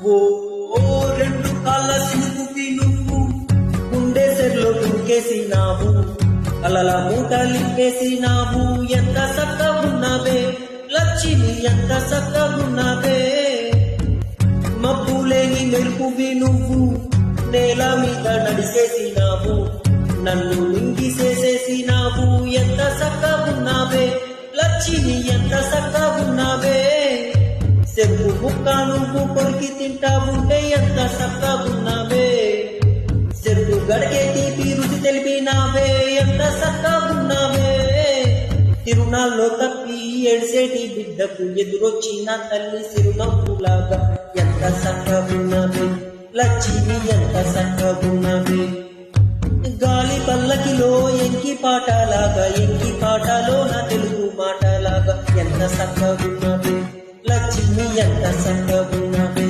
ఓ రెండు కాళ్ళ సినుకుకి నువ్వు గుండె సెర్లో దుంకేసినావు, కలల మూటలింపేసినావు. ఎంత సక్కగున్నావే లక్ష్మి, ఎంత సక్కగున్నావే. మబ్బులేని మెరుపువి నువ్వు నేల మీద నడిసేసినావు, నన్ను మింగిసేసేసినావు. ఎంత సక్కగున్నావే లక్ష్మి, ఎంత సక్కగున్నావే. చెంపు ముక్క నువ్వు కొరికి తింటావుంటే ఎంత సక్కగున్నావే. చెట్టు గడికే తీపి రుచి తెలిపినావే, ఎంత సక్కగున్నావే. తిరునాల్లో తప్పి ఏడ్సేటి బిడ్డకు ఎదురొచ్చిన తల్లి సిరునవ్వులాగా ఎంత సక్కగున్నావే లక్ష్మి, ఎంత సక్కగున్నావే. గాలి పల్లకిలో ఎంకి పాటలాగా, ఎంకి పాటలో నా తెలుగు మాటలాగా ఎంత సక్కగున్నావే లక్ష్మి, ఎంత సక్కగున్నావే.